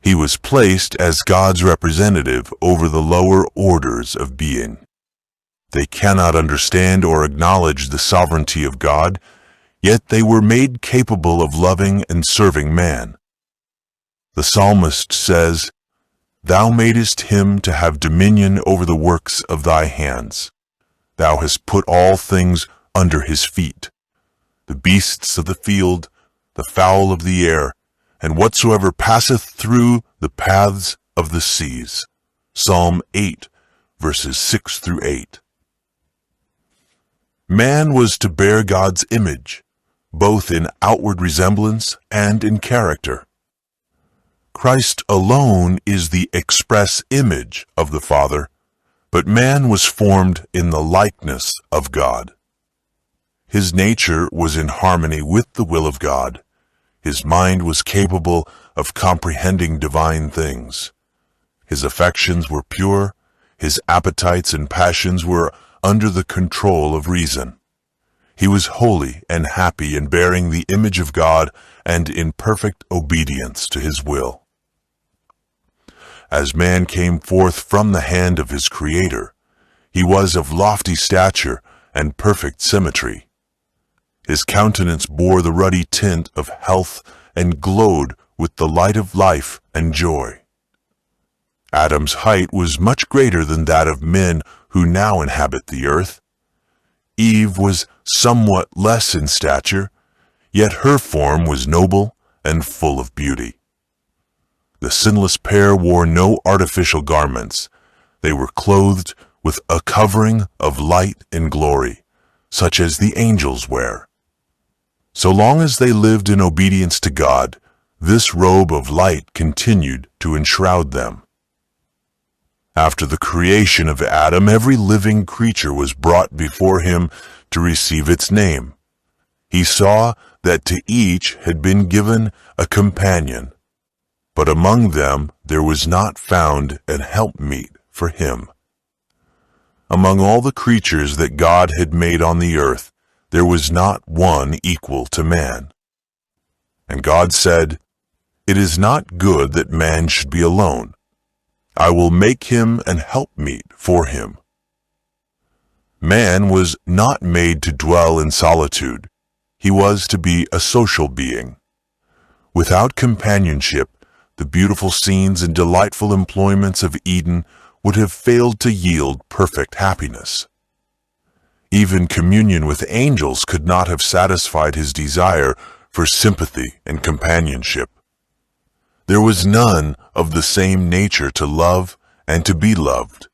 He was placed as God's representative over the lower orders of being. They cannot understand or acknowledge the sovereignty of God, yet they were made capable of loving and serving man. The psalmist says, "Thou madest him to have dominion over the works of thy hands. Thou hast put all things under his feet, the beasts of the field, the fowl of the air, and whatsoever passeth through the paths of the seas." Psalm 8, verses 6 through 8. Man was to bear God's image, both in outward resemblance and in character. Christ alone is the express image of the Father, but man was formed in the likeness of God. His nature was in harmony with the will of God. His mind was capable of comprehending divine things. His affections were pure. His appetites and passions were under the control of reason. He was holy and happy in bearing the image of God and in perfect obedience to his will. As man came forth from the hand of his Creator, he was of lofty stature and perfect symmetry. His countenance bore the ruddy tint of health and glowed with the light of life and joy. Adam's height was much greater than that of men who now inhabit the earth. Eve was somewhat less in stature, yet her form was noble and full of beauty. The sinless pair wore no artificial garments. They were clothed with a covering of light and glory, such as the angels wear. So long as they lived in obedience to God, this robe of light continued to enshroud them. After the creation of Adam, every living creature was brought before him to receive its name. He saw that to each had been given a companion, but among them there was not found an helpmeet for him. Among all the creatures that God had made on the earth, there was not one equal to man. And God said, "It is not good that man should be alone. I will make him an helpmeet for him." Man was not made to dwell in solitude. He was to be a social being. Without companionship, the beautiful scenes and delightful employments of Eden would have failed to yield perfect happiness. Even communion with angels could not have satisfied his desire for sympathy and companionship. There was none of the same nature to love and to be loved.